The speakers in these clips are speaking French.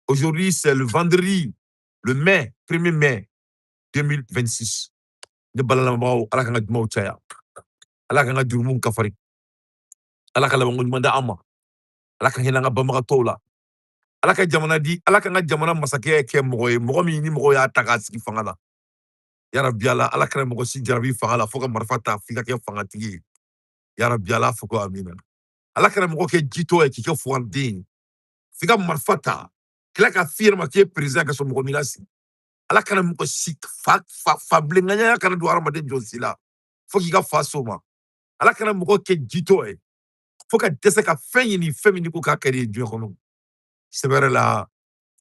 Aujourd'hui, c'est le vendredi, le mai, 1er mai 2026. Ne balalamaw ala kan jumaw caya. Ala kan jurumun kafari. Ala ka labango ɲuman di an ma. Ala ka hinɛ an ka banbagatɔw la. Ala ka jamana di, ala kan ka jamana masakɛ kɛ mɔgɔ ye, mɔgɔ min ni mɔgɔw y'a ta k'a sigi fanga la. Yarabi Ala, ala kana mɔgɔ si jarabi fanga la fo ka marifa ta f'i ka kɛ fangatigi ye. Yarabi Ala, fo ko amina. Ala kana mɔgɔ kɛ jitɔ ye k'i kɛ fuganden ye. F'i ka marifa ta, tila ka f'i yɛrɛ ma k'i ye président ka sɔrɔ mɔgɔ m'i lasigi. Ala kana mɔgɔ si fa bilenŋaniya kana don hadamaden jɔn si la fo k'i ka fa s'o ma. Ala kana mɔgɔ kɛ jitɔ ye fo ka dɛsɛ ka fɛn ɲini fɛn min n'i ko k'a ka d'i ye diɲɛ kɔnɔ. Sɛbɛrɛ la,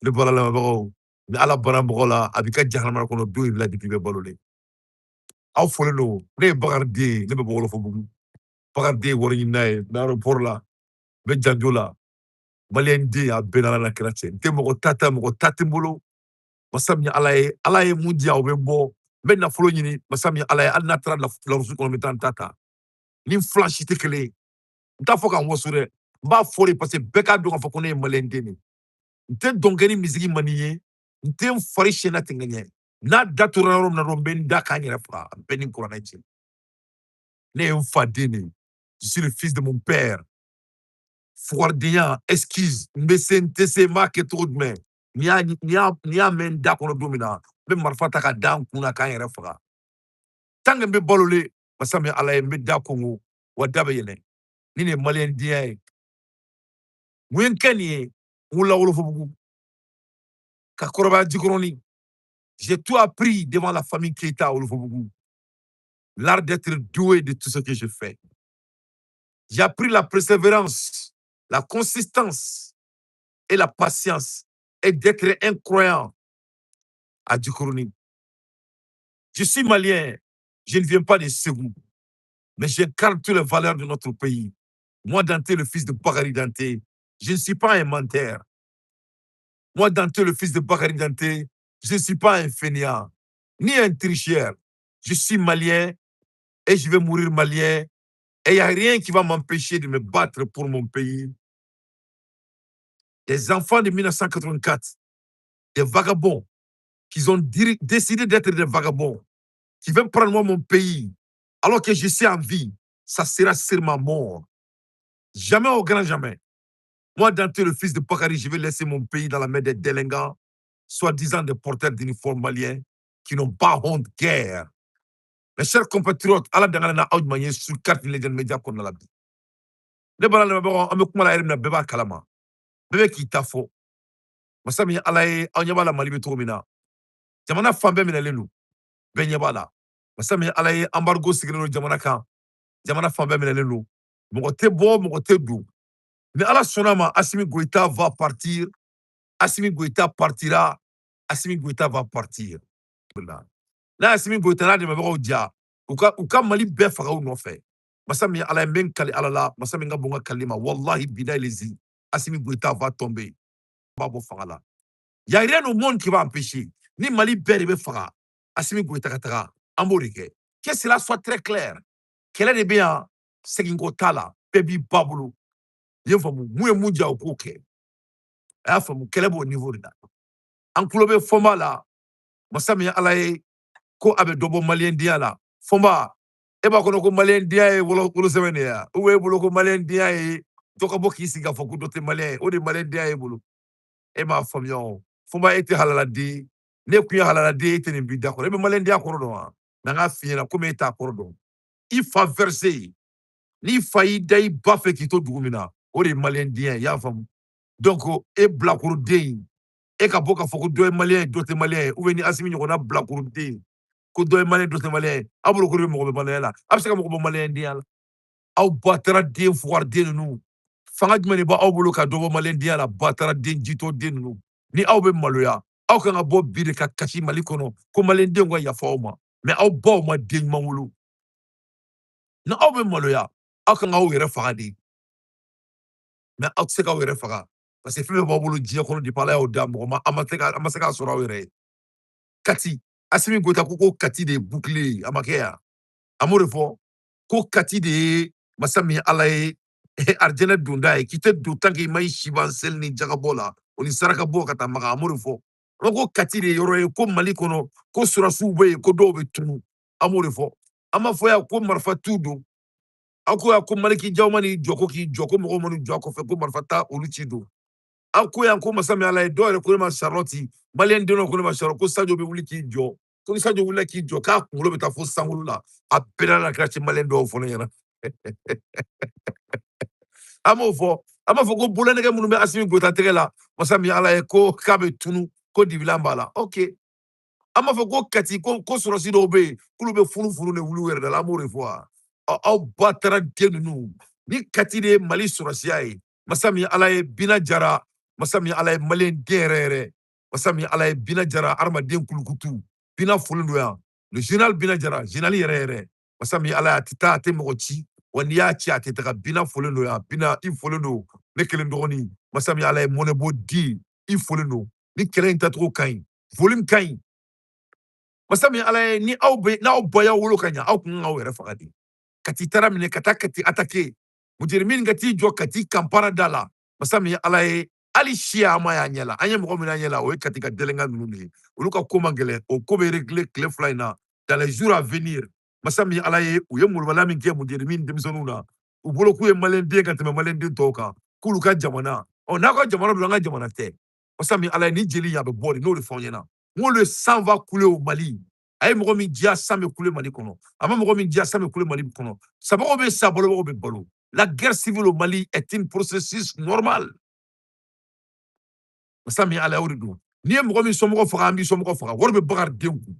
ne balamɛbagaw, ni Ala banna mɔgɔ la, a b'i ka jahanama kɔnɔ don in la depuis i bɛ balolen. Aw folen don, ne ye Bakari den, ne bɛ bɔ Wolofobugu. Bakari den ye wari ɲinina ye, n bɛ aéroport la, n bɛ janjo la. Maliyɛn den, a bɛɛ n'Ala n'a kira cɛ. N tɛ mɔgɔ ta tɛ n bolo. Masa min ye Ala ye mun di yan o bɛ bɔ. N bɛ nafolo ɲini, masa min ye Ala ye, hali n'a taara lawurusi kɔnɔ n bɛ taa n ta ta. Ni n filan si tɛ kelen ye. N t'a fɔ ka n waso dɛ, n b'a fɔ de parce que bɛɛ k'a dɔn k'a fɔ ko ne ye maliyɛn den de ye. N tɛ dɔn kɛ ni misigi man di n ye, n tɛ n fari siyɛn ten ka ɲɛ. N'a da tora yɔrɔ min na dɔrɔn n bɛ n da k'an yɛrɛ faga, bɛɛ ni kuranɛ cɛ. Ne ye n fa den de ye. Je suis le fils de mon père. Fugardenya, excuse, n bɛ se n tɛ se, n b'a kɛ cogo jumɛn? N'i y'a mɛn n da kɔnɔ don min na, n bɛ marifa ta ka da n kun na k'an yɛrɛ faga. Tant que n bɛ balolen, masa min ye Ala ye, n bɛ da kongo, wa da bɛ yɛlɛ. Ni nin ye maliyɛn denya ye. Mun ye n kɛ nin ye? N wolola Wolofobugu. Ka kɔrɔbaya Jikɔrɔni. J'ai tout appris devant la famille Keita à Wolofobugu. L'art d'être doué de tout ce que je fais. J'ai appris la persévérance, la consistance et la patience et d'être incroyant à Djikoroni. Je suis malien, je ne viens pas de Ségou, mais j'incarne toutes les valeurs de notre pays. Moi, Dante, le fils de Bakari Dante, je ne suis pas un menteur. Moi, Dante, le fils de Bakari Dante, je ne suis pas un fainéant, ni un tricheur. Je suis malien et je vais mourir malien. Et il n'y a rien qui va m'empêcher de me battre pour mon pays. Des enfants de 1984, des vagabonds, qui ont décidé d'être des vagabonds, qui veulent prendre moi mon pays, alors que je suis en vie, ça sera sûrement mort. Jamais au grand jamais. Moi, Dante, le fils de Bakari, je vais laisser mon pays dans la main des délinquants, soi-disant des porteurs d'uniformes maliens, qui n'ont pas honte guerre. Mes chers compatriotes, ala dangana aw manye sur carte les médias qu'on a la bi. Ne bala le ba am kuma la yerina beba kalama. Bebe ki tafo. Masami ala ye aw nyaba la mali be to mina. Jamana fambe mina lenu. Be nyaba la. Masami ala ye embargo sigireno jamana kan. Jamana fambe mina lenu. Mogo te bo, mogo te du. Mais ala sonama Assimi Goïta va partir. Assimi Goïta partira. Assimi Goïta va partir. Là, Assimi Goïta na de mabako dia. Uka mali be faga u nɔfɛ. Masa min ala ye min kali ala la, masa min ka bon ka kalima, wallahi bidayi lezi, Assimi Goïta va tomber. Ba bɔ fanga la. Y a rien au monde qui va empêcher. Ni Mali bɛɛ de bɛ faga, Assimi Goïta ka taga, an b'o de kɛ. Que cela soit très clair. Kɛlɛ de bɛ yan, seginko t'a la, bɛɛ b'i ba bolo. I ye faamu, mun ye mun diya o k'o kɛ. A y'a faamu, kɛlɛ b'o niveau de la. An tulo bɛ fɔnba la, masa min ye ala ye, ko a bɛ dɔ bɔ maliyɛndenya la. Fɔnba, e b'a kɔnɔ ko maliyɛndenya ye wolosɛbɛn de ye wa? Ou e bolo ko maliyɛndenya ye dɔ ka bɔ k'i sigi k'a fɔ ko dɔ tɛ maliyɛn ye, o de ye maliyɛndenya ye bolo. E m'a faamuya o. Fɔnba, e tɛ halaladen. Ne kun ye halaladen, e tɛ nin bi da kɔrɔ. E bɛ maliyɛndenya kɔrɔ dɔn wa? Mais an k'a f'i ɲɛna komi e t'a kɔrɔ dɔn. I fa versé. N'i fa y'i da i ba fɛ k'i to dugu min na, o de ye maliyɛndenya ye, i y'a faamu. Donc e bilakoroden, e ka bɔ k'a fɔ ko dɔ ye maliyɛn ye, dɔ tɛ maliyɛn ye, ou bien ni Assimi ɲɔgɔnna bilakoroden, ko dɔ ye maliyɛn, dɔ tɛ maliyɛn ye, aw bolo ko de bɛ mɔgɔ bɛ maliyɛn la. A bɛ se ka mɔgɔ bɔ maliyɛndenya la. Aw bataraden, fugardden ninnu, fanga jumɛn de b'aw bolo ka dɔ bɔ maliyɛndenya la, bataraden, jitɔden ninnu. Ni aw bɛ maloya, aw kan ka bɔ bi de ka kasi Mali kɔnɔ ko maliyɛndenw ka yafa aw ma. Mais aw baw ma den ɲuman wolo. Ni aw bɛ maloya, aw kan k'aw yɛrɛ faga de. Mais aw tɛ se k'aw yɛrɛ faga. Parce que fɛn bɛɛ b'aw bolo diɲɛ kɔnɔ depuis ala y'aw da mɔgɔ ma, a ma se k'a sɔrɔ aw yɛrɛ ye. Kati, Assimi Goïta ko Kati de ye bouclier ye, a ma kɛ yan. A m'o de fɔ. Ko Kati de ye masa min ye ala ye arijinɛ donda ye, k'i tɛ don tant que i ma i si ban seli ni jagabɔ la. o ni saraka bɔ ka taa maga an b'o de fɔ an ko kati de ye yɔrɔ ye ko Mali kɔnɔ ko sɔrɔsiw bɛ yen ko dɔw bɛ tunu an b'o de fɔ an b'a fɔ yan ko marifa t'u don aw ko yan ko Maliki Jaw ma n'i jɔ ko k'i jɔ ko mɔgɔw ma n'u jɔ a kɔfɛ ko marifa ta olu ci don aw ko yan ko masa min Ala ye dɔw yɛrɛ ko ne ma Charlotte maliyɛn den dɔ ko ne ma Charlotte ko Sadio bɛ wuli k'i jɔ ko ni Sadio wulila k'i jɔ k'a kunkolo bɛ taa fo sankolo la a bɛɛ la kɛra ci maliyɛn dɔw fɔ ne ɲɛna an b'o fɔ an b'a fɔ ko bolonɛgɛ minnu bɛ Asimi Goyita tɛgɛ la masa min Ala ye ko k'a bɛ tunu ko dibilan b'a la ok an b'a fɔ ko Kati ko sɔrɔsi dɔw bɛ yen k'olu bɛ funufunu de wuli u yɛrɛ da la an b'o de fɔ wa aw ba taara den ninnu ni Kati de ye Mali sɔrɔsiya ye masa min Ala ye Bina Jara masa min Ala ye maliyɛn den yɛrɛ yɛrɛ masa min Ala ye Bina Jara hadamaden kulukutu Bina folen don yan le général Bina Jara général yɛrɛ yɛrɛ masa min Ala ye a tɛ taa a tɛ mɔgɔ ci wa n'i y'a ci a tɛ taga Bina folen don yan Bina i folen don ne kelen dɔgɔnin masa min Ala ye mɔnɛbɔ di i folen don ni kɛlɛ in tacogo ka ɲi volume ka ɲi masa min Ala ye ni aw bɛ n'aw ba y'aw wolo ka ɲa aw kun kan k'aw yɛrɛ faga de Kati taara minɛ ka taa Kati attaquer mujerimin ka t'i jɔ Kati kampara da la masa min Ala ye hali siya an ma y'a ɲɛ la an ye mɔgɔ min y'a ɲɛ la o ye Kati ka dɛlɛnkan ninnu de ye olu ka ko man gɛlɛn o ko bɛ régler tile fila in na dans les jours à venir masa min Ala ye u ye molobaliya min kɛ mujerimin denmisɛnninw na u bolo k'u ye maliyɛn den ka tɛmɛ maliyɛn den tɔw kan k'olu ka jamana n'aw ka jamana don an ka jamana tɛ masa min Ala ye ni jeli in a bɛ bɔ de n'o de fɔ an ɲɛna n ko le sang va couler au Mali a ye mɔgɔ min diya sang bɛ couler Mali kɔnɔ a ma mɔgɔ min diya sang bɛ couler Mali kɔnɔ sabagaw bɛ sa balobagaw bɛ balo la guerre civile au Mali est un processus normal masa min Ala y'o de don n'i ye mɔgɔ min somɔgɔ faga an b'i somɔgɔ faga wari bɛ Bakari den kun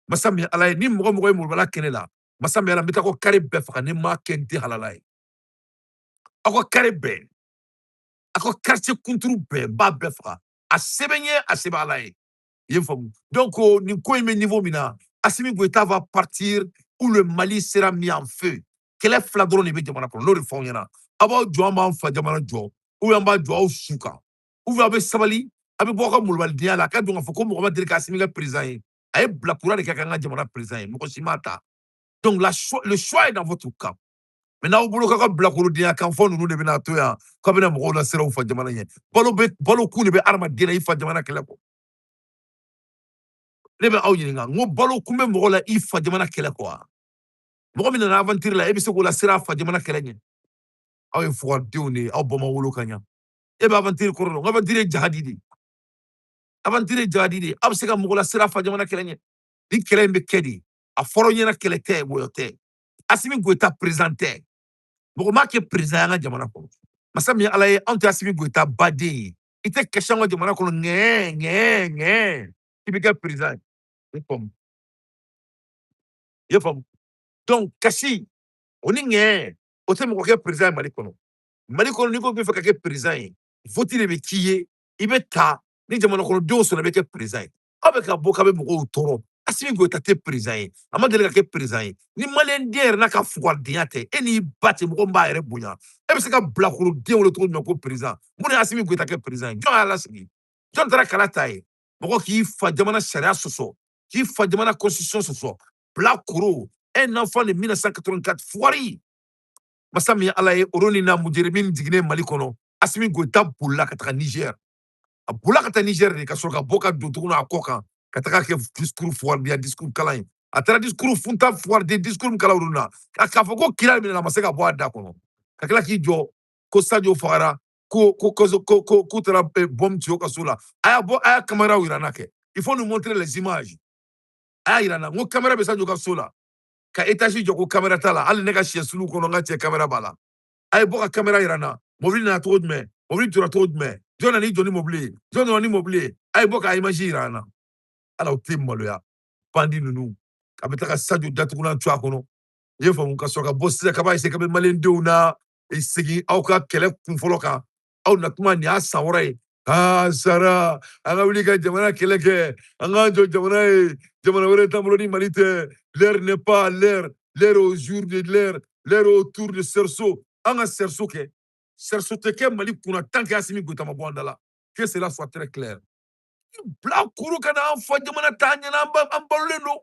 masa min Ala ye ni mɔgɔ mɔgɔ ye molobaliya kɛnɛ la masa min Ala n bɛ taa aw ka carré bɛɛ faga ni n m'a kɛ n tɛ halala ye aw ka carré bɛɛ aw ka quartier kunturu bɛɛ n b'a bɛɛ faga a sɛbɛn ye a sɛbɛn Ala ye i ye n faamu donc nin ko in bɛ niveau min na Assimi Goïta va partir où le Mali sera mis en feu kɛlɛ fila dɔrɔn de bɛ jamana kɔnɔ n'o de fɔ aw ɲɛna aw b'aw jɔ an b'an fa jamana jɔ ou bien an b'a jɔ aw su kan ou bien aw bɛ sabali aw bɛ bɔ aw ka molobalidenya la a ka dɔn k'a fɔ ko mɔgɔ ma deli ka Assimi kɛ président ye a ye bilakura de kɛ k'an ka jamana président ye mɔgɔ si m'a ta donc le choix est dans votre camp mais n'aw bolo k'aw ka bilakorodenya kan fɔ ninnu de bɛna to yan k'aw bɛna mɔgɔw lasiran u fa jamana ɲɛ balo kun de bɛ adamaden na i fa jamana kɛlɛ kɔ ne bɛ aw ɲininka n ko balo kun bɛ mɔgɔ la i fa jamana kɛlɛ kɔ wa mɔgɔ min nana aventure la e bɛ se k'o lasiran a fa jamana kɛlɛ ɲɛ aw ye fugadenw de ye aw ba ma wolo ka ɲa e bɛ aventure kɔrɔ dɔn aventure ye jahadi de ye aventure ye jahadi de ye aw bɛ se ka mɔgɔ lasiran a fa jamana kɛlɛ ɲɛ ni kɛlɛ in bɛ kɛ de a fɔra ɲɛna kɛlɛ tɛ wɔyɔ tɛ Assimi Goïta président tɛ mɔgɔ m'a kɛ président ye an ka jamana kɔnɔ masa min Ala ye anw tɛ Assimi Goïta baden ye i tɛ kasi an ka jamana kɔnɔ ŋɛɛ i bɛ kɛ président ye i faamu i ye faamu donc kasi o ni ŋɛɛ o tɛ mɔgɔ kɛ président ye Mali kɔnɔ Mali kɔnɔ n'i ko k'i bɛ fɛ ka kɛ président ye vote de bɛ k'i ye i bɛ ta ni jamana kɔnɔdenw sɔnna i bɛ kɛ président ye aw bɛ ka bɔ k'a bɛ mɔgɔw tɔɔrɔ Assimi Goïta tɛ président ye a ma deli ka kɛ président ye ni maliyɛn den yɛrɛ n'a ka fugadenya tɛ e n'i ba cɛ mɔgɔ min b'a yɛrɛ bonya e bɛ se ka bilakoroden wele cogo jumɛn ko président mun de ye Assimi Goïta kɛ président ye jɔn y'a lasigi jɔn taara kala ta ye mɔgɔ k'i fa jamana sariya sɔsɔ k'i fa jamana constitution sɔsɔ bilakoro un enfant de 1984 fugari masa min Ala ye oro ni na mujerimin jiginnen Mali kɔnɔ Assimi Goïta bolila ka taga Niger a bolila ka taa Niger de ka sɔrɔ ka bɔ ka don tuguni a kɔ kan ka taga kɛ discours fugardenya discours kalan ye a taara discours funta fugariden discours min kala olu na k'a fɔ ko kira minɛ a ma se ka bɔ a da kɔnɔ ka tila k'i jɔ ko Sadio fagara k'u taara bombe ci o ka so la a y'a caméra yira n na kɛ il faut nous montrer les images a y'a yira n na n ko caméra bɛ Sadio ka so la ka étage jɔ ko caméra t'a la hali ne ka siyɛsulu kɔnɔ n ka cɛ caméra b'a la a ye bɔ ka caméra yira n na mobili nana cogo jumɛn mobili tora cogo jumɛn jɔn nana i jɔ ni mobili ye jɔn nana ni mobili ye a ye bɔ ka image yira an na ala o tɛ maloya bandi ninnu a bɛ taga Sadio datugulan to a kɔnɔ i ye faamu ka sɔrɔ ka bɔ sisan k'a b'a essayer k'a bɛ maliyɛndenw na segin aw ka kɛlɛ kun fɔlɔ kan aw na tuma nin y'a san wɛrɛ ye sara an ka wuli ka jamana kɛlɛ kɛ an k'an jɔ jamana ye jamana wɛrɛ t'an bolo ni Mali tɛ l'heure n'est pas l'heure l'heure au jour de l'heure autour de cerceau an ka cerceau kɛ cerceau tɛ kɛ Mali kunna tant que Assimi Goïta ma bɔ an da la que cela soit très clair bilakoro ka na an fa jamana ta ɲɛna an balolen don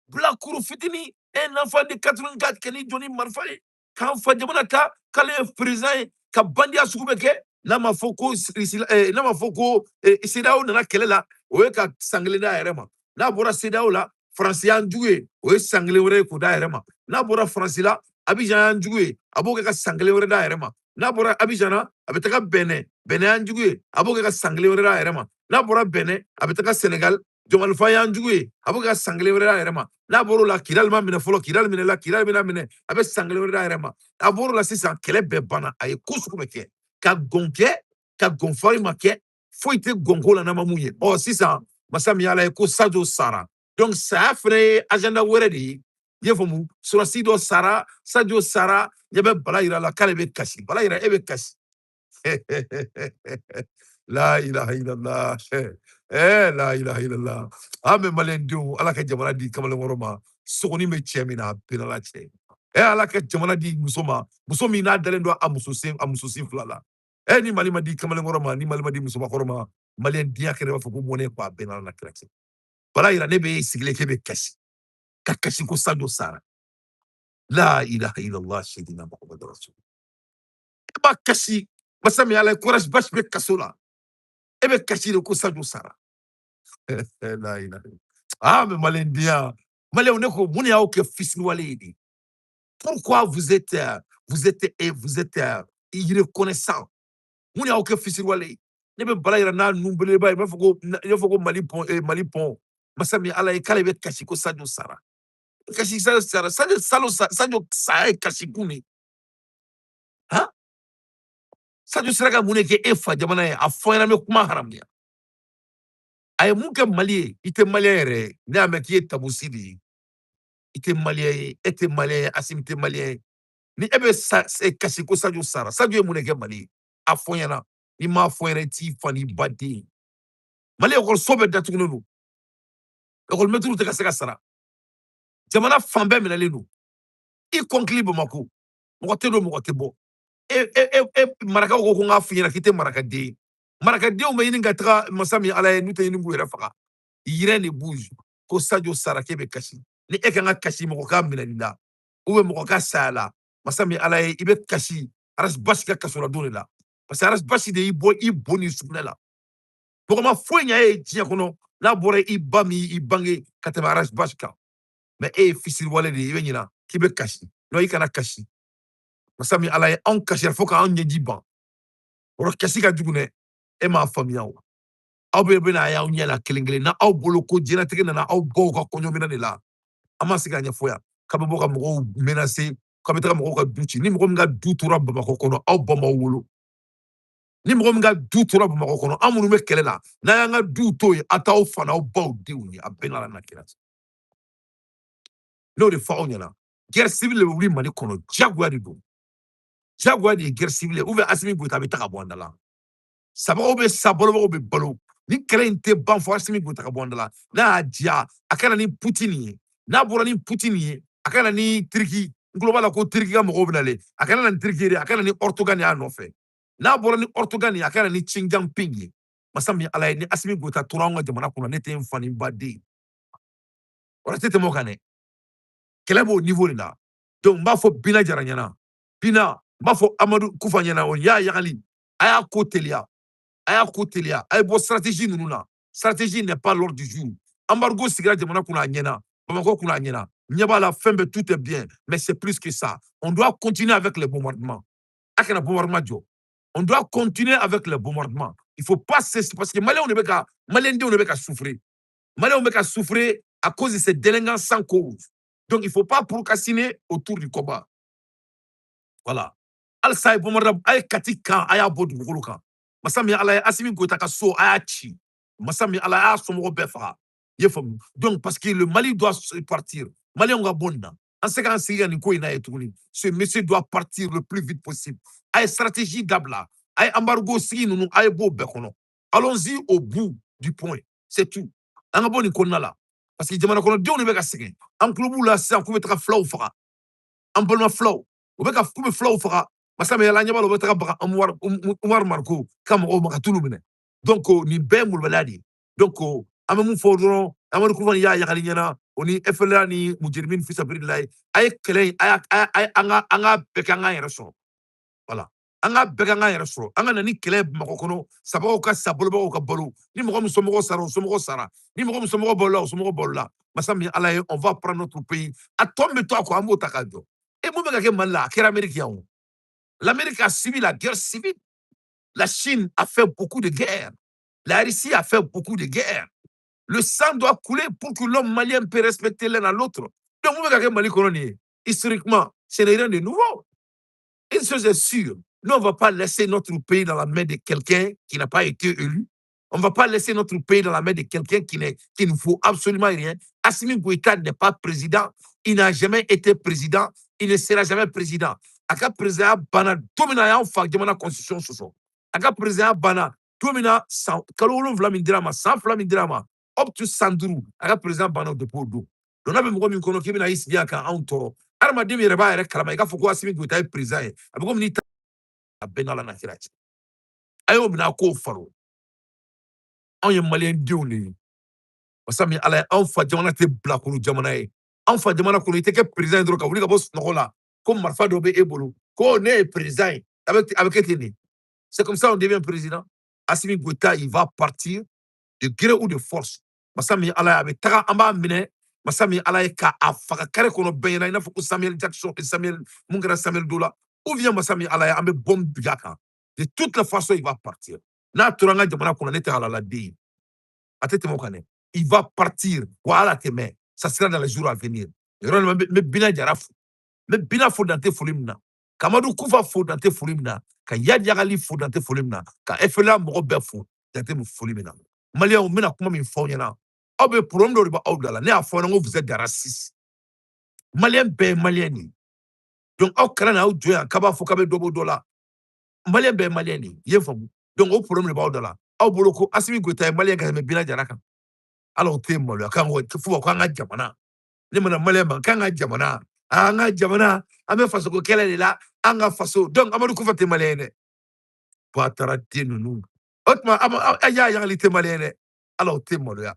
bilakoro fitinin un enfant de 84 kɛ n'i jɔ ni marifa ye k'an fa jamana ta k'ale ye président ye ka bandiya sugu bɛɛ kɛ n'a ma fɔ ko n'a ma fɔ ko CEDEAO nana kɛlɛ la o ye ka san kelen d'a yɛrɛ ma n'a bɔra CEDEAO la Faransi y'an jugu ye o ye san kelen wɛrɛ ye k'o d'a yɛrɛ ma n'a bɔra Faransi la Abidjan y'an jugu ye a b'o kɛ ka san kelen wɛrɛ d'a yɛrɛ ma n'a bɔra Abidjan na a bɛ taga Bɛnɛ y'an jugu ye a b'o kɛ ka san kelen wɛrɛ d'a yɛrɛ ma n'a bɔra Bɛnɛ a bɛ taga Sénégal Jomali Fa y'an jugu ye a b'o kɛ ka san kelen wɛrɛ d'a yɛrɛ ma n'a bɔr'o la Kidali ma minɛ fɔlɔ Kidali minɛla Kidali bɛna minɛ a bɛ san kelen wɛrɛ d'a yɛrɛ ma a bɔr'o la sisan kɛlɛ bɛɛ banna a ye ko sugu bɛɛ kɛ ka gɔn kɛ ka gɔnfari ma kɛ foyi tɛ gɔnko la n'a ma mun ye sisan masa min y'ala ye ko Sadio sara donc saya fana ye agenda wɛrɛ de ye i y'a faamu sɔrɔsi dɔ sara Sadio sara ɲɛ bɛ Bala Yira la k'ale bɛ kasi Bala Yira e bɛ kasi la ilaha illallah la ilaha illallah an bɛ maliyɛndenw ala ka jamana di kamalenkɔrɔ ma sogoni bɛ cɛ min na a benala cɛ ala ka jamana di muso ma muso min n'a dalen don a muso sin fila la ni Mali ma di kamalenkɔrɔ ma ni Mali ma di musobakɔrɔ ma maliyɛndenya kɛra i b'a fɔ ko mɔnɛ ko a bɛnna la kira cɛ Bala Yira ne bɛ sigilen k'e bɛ kasi ka kasi ko Sadio sara la ilaha illallah seydina Muhamadu rasul e b'a kasi masa min y'ala ye courage basi bɛ kaso la e bɛ kasi de ko Sadio sara la ilaha mais maliyɛndenya maliyɛnw ne ko mun de y'aw kɛ fitiriwale ye de pourquoi vous êtes irreconnaissant mun y'aw kɛ fitiriwale ye ne bɛ Bala Yira n'a nun belebeleba ye i b'a fɔ ko Mali pont masa min ala ye k'ale bɛ kasi ko Sadio sara kasi Sadio sara Sadio saya ye kasi kun de han Sadio sera ka mun de kɛ e fa jamana ye a fɔ ɲɛna n bɛ kuma haramuya a ye mun kɛ Mali ye i tɛ maliyɛn yɛrɛ ye ne y'a mɛn k'i ye tabusi de ye i tɛ maliyɛn ye e tɛ maliyɛn ye Asimi tɛ maliyɛn ye ni e bɛ kasi ko Sadio sara Sadio ye mun de kɛ Mali ye a fɔ ɲɛna n'i m'a fɔ ɲɛna i t'i fa n'i ba den ye Mali ekɔliso bɛɛ datugulen don ekɔlimɛtiriw tɛ ka se ka sara jamana fan bɛɛ minɛlen don i kɔnkili Bamako mɔgɔ tɛ don mɔgɔ tɛ bɔ marakaw ko ko n k'a f'i ɲɛna k'i tɛ marakaden ye marakadenw bɛ ɲini ka taga masa min ala ye n'u tɛ ɲini k'u yɛrɛ faga rien ne bouge ko Sadio sara k'e bɛ kasi ni e kan ka kasi mɔgɔ k'a minɛli la mɔgɔ ka saya la masa min ala ye i bɛ kasi Aras Basi ka kasoladon de la parce que Aras Basi de y'i bɔ i bo ni sugunɛ la mɔgɔ ma foyi ɲɛ e ye diɲɛ kɔnɔ n'a bɔra i ba min i bange ka tɛmɛ Aras Basi kan mais e ye fitiriwale de ye i bɛ ɲina k'i bɛ kasi non i kana kasi masa min ala ye anw kasira fo k'anw ɲɛji ban o kasi ka jugu dɛ e m'a faamuya o aw bɛna a y'aw ɲɛ la kelen kelen na aw bolo ko diɲɛlatigɛ nana aw bɔ ka kɔɲɔminɛ de la an ma se ka ɲɛfɔ yan k'a bɛ bɔ ka mɔgɔw menacer k'a bɛ taga mɔgɔw ka du ci ni mɔgɔ min ka du tora Bamakɔ kɔnɔ aw ba m'aw wolo ni mɔgɔ min ka du tora Bamakɔ kɔnɔ an minnu bɛ kɛlɛ la n'a y'an ka du to yen a t'aw fa n'aw baw denw ye a bɛɛ n'Ala na kira n'o de fɔ aw ɲɛna guerre civile bɛ wuli Mali kɔnɔ diyagoya de don diyagoya de ye guerre civile ye ou bien Asimi Goyita a bɛ taga bɔ an da la sabagaw bɛ sa balobagaw bɛ balo ni kɛlɛ in tɛ ban fɔ Asimi Goyita ka bɔ an da la n'a y'a diya a ka na ni Poutine ye n'a bɔra ni Poutine ye a ka na ni Turki n tulo b'a la ko Turki ka mɔgɔw bɛ nalen a kana na ni Turki ye dɛ a ka na ni Erdogan y'a nɔfɛ n'a bɔra ni Erdogan ye a ka na ni Xi Jinping ye masa min ala ye ni Asimi Goyita tora anw ka jamana kɔnɔ ne tɛ n fa ni n ba den o la tɛ tɛmɛ o kan dɛ kɛlɛ b'o niveau de la donc n b'a fɔ Bina Jara ɲɛna Bina n b'a fɔ Amadu Kufa ɲɛna o y'a yagali a y'a ko teliya a y'a ko teliya a ye bɔ stratégie ninnu na stratégie n'est pas l'ordre du jour embargo sigira jamana kunna a ɲɛna Bamako kunna a ɲɛna ɲɛ b'a la fɛn bɛɛ tout est bien mais c'est plus que ça on doit continuer avec les bombardements a kana bombardement jɔ on doit continuer avec les bombardements il faut pas cesser parce que maliyɛnw de bɛ ka souffrir maliyɛnw bɛ ka souffrir à cause de ces délinquants sans cause donc il faut pas procrastiner autour du combat voilà halisa a ye bombardement a ye Kati kan a y'a bɔ dugukolo kan masa min ala ye Asimi Goyita ka so a y'a ci masa min ala y'a somɔgɔw bɛɛ faga i ye faamu donc parce que le Mali doit partir maliyɛnw ka bɔ nin na an se k'an sigi ka nin ko in na ye tuguni ce monsieur doit partir le plus vite possible a ye stratégie dabila a ye embargo sigi ninnu a ye b'o bɛɛ kɔnɔ allons-y au bout du point c'est tout an ka bɔ nin kɔnɔna la parce que jamana kɔnɔdenw de bɛ ka sɛgɛn an tulo b'u la sisan k'u bɛ taga filaw faga an balima filaw u bɛ k'u bɛ filaw faga masa min yala an ɲɛ b'a la u bɛ taga baga Umar Mariko ka mɔgɔw ma ka tulu minɛ donc nin bɛɛ ye molobaliya de ye donc an bɛ mun fɔ dɔrɔn Amadu Kufa y'a yagali ɲɛna o ni FLA ni Mujerimin fi sabililayi a ye kɛlɛ in a ye an ka bɛɛ kɛ an k'an yɛrɛ sɔrɔ voilà an ka bɛɛ k'an ka yɛrɛ sɔrɔ an ka na ni kɛlɛ ye Bamakɔ kɔnɔ sabagaw ka sa bolobagaw ka balo ni mɔgɔ min somɔgɔw sara o somɔgɔw sara ni mɔgɔ min somɔgɔw balola o somɔgɔw balola masa min ye Ala ye on va prendre notre pays a tɔ min bɛ to a kɔ an b'o ta k'a jɔ e mun bɛ ka kɛ Mali la a kɛra Amérique yan o l'Amérique a subi la guerre civile la Chine a fait beaucoup de guerres la Russie a fait beaucoup de guerres le sang doit couler pour que l'homme malien puisse respecter l'un à l'autre donc mun bɛ ka kɛ Mali kɔnɔ nin ye historiquement ce n'est rien de nouveau. Une chose est sûre, nous, on ne va pas laisser notre pays dans la main de quelqu'un qui n'a pas été élu. On ne va pas laisser notre pays dans la main de quelqu'un qui ne vaut absolument rien. Assimi Goïta n'est pas président. Il n'a jamais été président. Il ne sera jamais président. Aka président Bana, domina ya fa jamana constitution soso. Aka président Bana, domina sans kalolo vlamindrama, sans flamindrama. Up to Sanduru, aka président Bana de Podo. Donc, on a même comme kono kibina isi bien ka en toro. Armadimi reba ere kalama ika foko Assimi Goïta est président. Abiko ni benala na kira ci ayo bina ko faro an ye malien denw de ye masa min Ala ye anw fa jamana tɛ bilakoro jamana ye anw fa jamana kɔnɔ i tɛ kɛ président ye dɔrɔn ka wuli ka bɔ sunɔgɔ la ko marifa dɔ bɛ e bolo ko ne ye président ye a bɛ kɛ ten de c'est comme ça on devient président Assimi Goïta il va partir de gré ou de force masa min Ala ye a bɛ taga an b'a minɛ masa min Ala ye k'a faga kare kɔnɔ bɛɛ ɲɛna i n'a fɔ ko Samuel Jackson Samuel mun kɛra Samuel Dola ou bien masa min Ala ye an bɛ bombe big'a kan de toute les façons il va partir n'a tora an ka jamana kɔnɔ ne tɛ halaladen ye a tɛ tɛmɛ o kan dɛ il va partir wa ala tɛmɛ ça sera dans les jours à venir yɔrɔ nin n bɛ Bina Jara fo n bɛ Bina fo dan tɛ foli min na ka Amadu Kufa fo dan tɛ foli min na ka Yadi Yagali fo dan tɛ foli min na ka FLA mɔgɔ bɛɛ fo dan tɛ foli min na maliyɛnw n bɛna kuma min fɔ aw ɲɛna aw bɛ problème dɔ de b'aw da la ne y'a fɔ aw ɲɛna ko vous êtes des racistes maliyɛn bɛɛ ye maliyɛn de ye donc aw kana na aw jɔ yan k'a b'a fɔ k'a bɛ dɔ bɔ dɔ la maliyɛn bɛɛ ye maliyɛn de ye i ye faamu donc o problème de b'aw da la aw bolo ko Assimi Goïta ye maliyɛn ka tɛmɛ Bina Jara kan ala o tɛ maloya k'an fo k'an ka jamana ne mana maliyɛn ma k'an ka jamana an ka jamana an bɛ fasoko kɛlɛ de la an ka faso donc Amadu Kufa tɛ maliyɛn dɛ Ouattara den ninnu o tuma a y'a yagali tɛ maliyɛn dɛ ala o tɛ maloya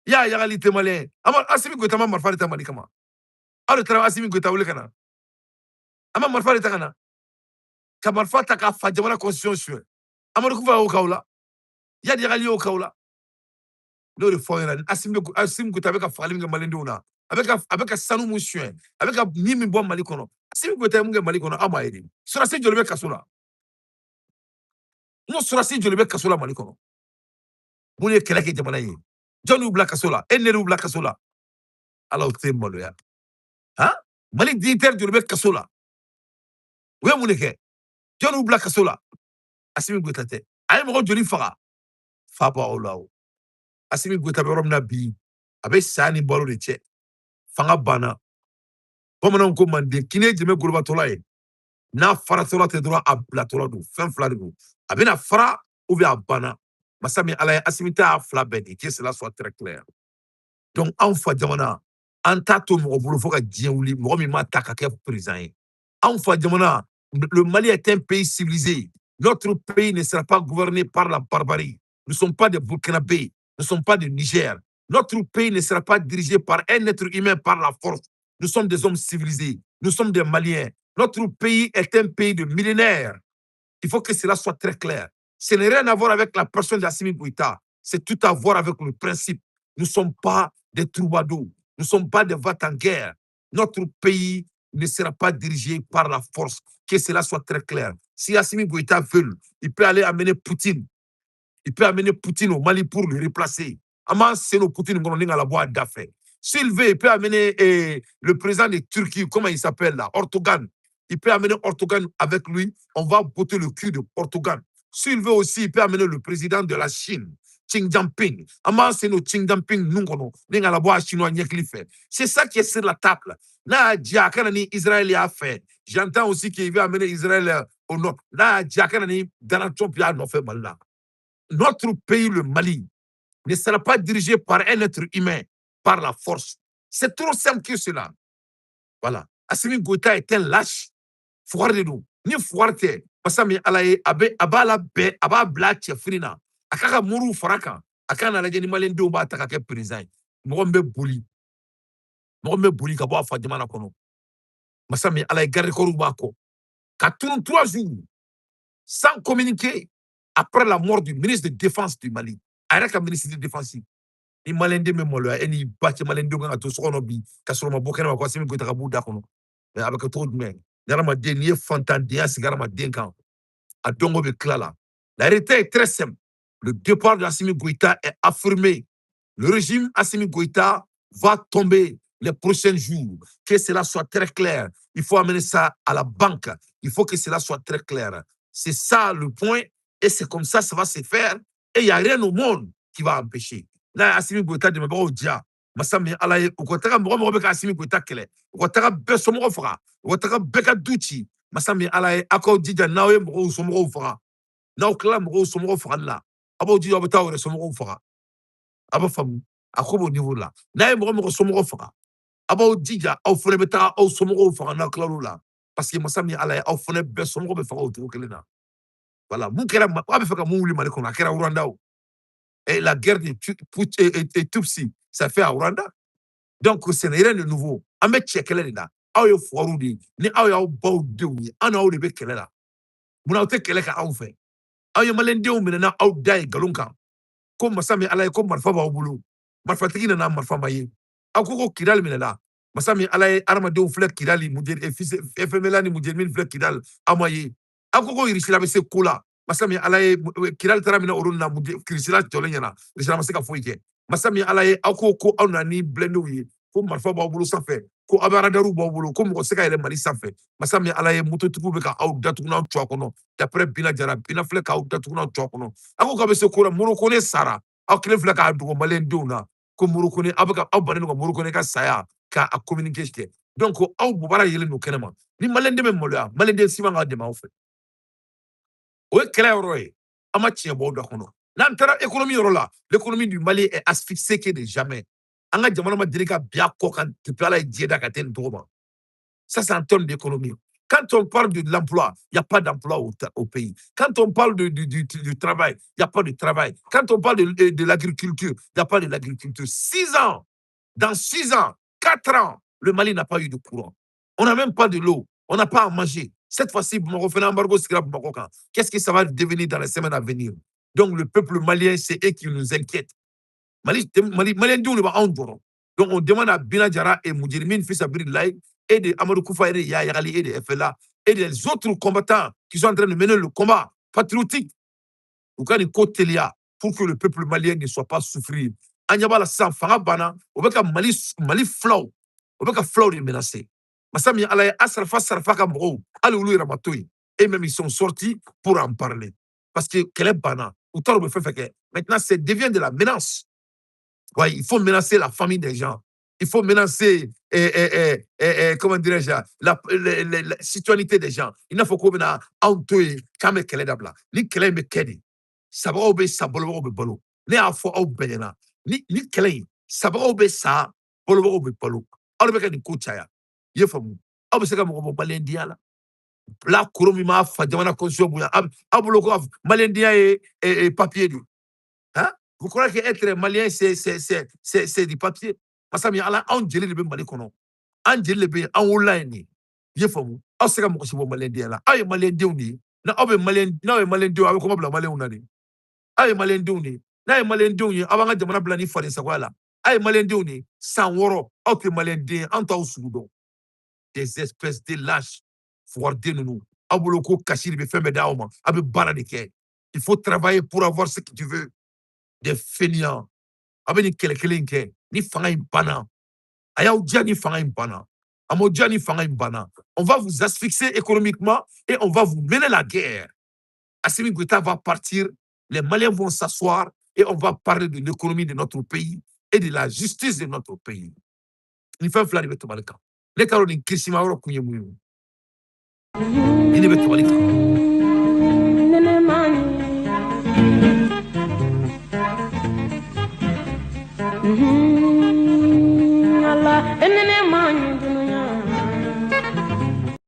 y'a yagali tɛ maliyɛn Assimi Goïta ma marifa de ta Mali kama aw de taara Assimi Goïta wele ka na an ma marifa de ta ka na ka marifa ta k'a fa jamana constitution suɲɛ Amadu Kufa y'o k'aw la Yadi Yagali y'o k'aw la n'o de fɔ aw ɲɛna Assimi Goïta a bɛ ka fagali min kɛ maliyɛndenw na a bɛ ka sanu mun suɲɛ a bɛ ka min bɔ Mali kɔnɔ Assimi Goïta ye mun kɛ Mali kɔnɔ aw m'a ye de sɔrɔdasi joli bɛ kaso la n ko sɔrɔdasi joli bɛ kaso la Mali kɔnɔ mun ye kɛlɛ kɛ jamana ye jɔn y'u bila kaso la e ne y'u bila kaso la ala o tɛ maloya han Mali dignitaire joli bɛ kaso la u ye mun de kɛ jɔn y'u bila kaso la Assimi Goïta tɛ a ye mɔgɔ joli faga fa b'aw la o Assimi Goïta bɛ yɔrɔ min na bi a bɛ sa ni balo de cɛ fanga banna bamananw ko manden kini ye jɛmɛ golobatɔla ye n'a faratɔla tɛ dɔrɔn a bilatɔla don fɛn fila de don a bɛna fara ou bien a banna masa min Ala ye Assimi ta y'a fila bɛɛ de que cela soit très clair donc anw fa jamana an t'a to mɔgɔ bolo fo ka diɲɛ wuli mɔgɔ min m'a ta ka kɛ président ye anw fa jamana le Mali est un pays civilisé notre pays ne sera pas gouverné par la barbarie nous ne sommes pas des Burkinabés nous ne sommes pas du Niger notre pays ne sera pas dirigé par un être humain par la force nous sommes des hommes civilisés nous sommes des Maliens notre pays est un pays de millénaires il faut que cela soit très clair ce n'est rien à voir avec la personne d'Assimi Goïta c'est tout à voir avec le principe nous ne sommes pas des troubadours nous ne sommes pas des va-t-en-guerre notre pays ne sera pas dirigé par la force que cela soit très clair si Assimi Goïta veut il peut aller amener Poutine il peut amener Poutine au Mali pour le replacer. Aman Seno Poutine à la boîte d'affaires. S'il veut, il peut amener le président de Turquie, comment il s'appelle là, Erdogan. Il peut amener Erdogan avec lui. On va botter le cul de Erdogan. S'il veut aussi, il peut amener le président de la Chine, Xi Jinping. Aman Seno Xi Jinping, à la boîte chinois, c'est ça qui est sur la table. Là, Diakanani, Israël a fait. J'entends aussi qu'il veut amener Israël au nord. Là, Diakanani, Donald Trump a fait mal là. Notre pays, le Mali, ne sera pas dirigé par un être humain, par la force. C'est trop simple que cela. Voilà. Assimi Goïta est un lâche. Foire de nous. Ni foire te. Parce que Alaye, abala be, aba bla tchefrina. Akaka mourou faraka. Akana la jeni malien de oba takake président. Mogombe bouli. Mogombe bouli kabo afa jamana kono. Masami Alaye garde koru bako. 83 jours. sans communiquer après la mort du ministre de Défense du Mali. Avec le ministre de Défense. Ni malende me molo eni bache malende nga to sono bi kasoro ma bokena ko simi ko ta bu da kono avec trop de men yara ma den ye fantan dia sigara ma den kan a dongo be klala. La réalité est très simple. Le départ de Assimi Goïta est affirmé. Le régime Assimi Goïta va tomber les prochains jours. Que cela soit très clair. Il faut amener ça à la banque. Il faut que cela soit très clair. C'est ça le point. Et c'est comme ça va se faire. Et il n'y a rien au monde qui va empêcher. Là, Assimi Goïta de me dia. Masami alaye ukotaka mbogo beka Assimi Goïta kele. Ukotaka beso mo fera. Ukotaka beka duchi. Masami alaye ako dija nawe mbogo somo fera. Naw kala mbogo somo fera la. Abo dija bata wore somo fera. Aba fam akobo niveau là. Na mbogo somo fera. Abo dija au fone beta au somo fera na kala la. Parce que masami alaye au fone be somo be fera autour kelena. Voilà, mon kera abe feka mon wuli maliko na kera Rwanda. Et la guerre de Tutsi, ça fait à Rwanda. Donc, ce n'est rien de nouveau. Ame tchekele là. Ayo foirudi. Ni ayo bau dewi. Ana ayo lebe kele là. Muna ote kele ka ayo fait. Ayo malende ou menena ayo dai galunka. Comme masami alaye comme marfa ba obulu. Marfa tiki na marfa maye. Akoko kidal menela. Masami alaye arma de flek kidali mujer FMLA ni mujer min flek kidal amaye. Akoko irishila be se kola. Masami alaye kidal taramina oruna mujer kirishila tolenyana. Irishila masika foike. Masami alaye akoko aunani blendo yi. Ko marfa ba obulu safe. Ko abaradaru ba obulu ko mo seka ele mali safe. Masami alaye muto tuku be ka au datu na twa kono. D'après bina jara bina flek au datu na twa kono. Akoko be se kola muroko ne sara. Akile flek a dugo malendo na. Ko muroko ne abaka abane ko muroko ne ka saya ka a communiquer. Donc au bubara yele no kenema. Ni malende me molya. Malende sima nga de ma ofe. O kela roye. Ama tie bo da kono. N'antara économie rola. L'économie du Mali est asphyxiée que de jamais. Anga jamana ma dirika bia ko kan tupala dieda ka ten droba. Ça c'est en termes d'économie. Quand on parle de l'emploi, il n'y a pas d'emploi au pays. Quand on parle du travail, il n'y a pas de travail. Quand on parle de l'agriculture, il n'y a pas de l'agriculture. 6 ans, dans 6 ans, 4 ans, le Mali n'a pas eu de courant. On n'a même pas de l'eau. On n'a pas à manger. Cette fois-ci, qu'est-ce que ça va devenir dans les semaines à venir? Donc le peuple malien, c'est eux qui nous inquiètent. Malien, donc on demande à Binadjara et Moudjirmin, fils Abirillaï, et de Amadou Koufa et de Yayali et de FLA, et des autres combattants qui sont en train de mener le combat patriotique pour que le peuple malien ne soit pas souffrir. Anyabala sans Farabana, au Beka Mali flow, au Beka flow est menacé. Massami Alaye Asrafa Sarfaka Mro, Aloulou Ramatoui, et même ils sont sortis pour en parler. Parce que quel est Bana, maintenant ça devient de la menace. Ouais, il faut menacer la famille des gens. Il faut menacer, comment dirais-je, la citoyenneté des gens. Il ne faut qu'on ait un kame kele dabla. Ni kele me kedi. Ça va obé sa bolo obé bolo. Ni a fo au benena. Ni kele. Ça va obé sa bolo obé bolo. Alors que ni kuchaya. Ye famu. Obé se ka mo balendia la. La kuromi ma fa jamana conscience buya. Abulo ko malendia et papier du. Hein? Vous croyez qu'être malien, c'est du papier? Parce que on dirait le Mali kono. On dirait le en online. Il faut vous. On sait comment c'est malien là. Aïe malien déuni. Na obe malien, na malien déuni. Avec comment malien on a dit. Aïe malien déuni. Na malien déuni. Avant que jamana blani fare sa quoi là. Aïe malien déuni. Sans woro. Ok malien déuni. Anta au soudo. Des espèces de lâches. Fouardé nous. Abuloko kashiri be femme daoma. Abe baradike. Il faut travailler pour avoir ce que tu veux. Des fainéants. Avec ni fanga impana. Ayaw dia ni fanga impana. Amodia ni fanga impana. On va vous asphyxier économiquement et on va vous mener la guerre. Assimi Goïta va partir, les Maliens vont s'asseoir et on va parler de l'économie de notre pays et de la justice de notre pays. Ni fait flari beto malika. Les karoni kishima oro kunye muyu. Ni beto malika.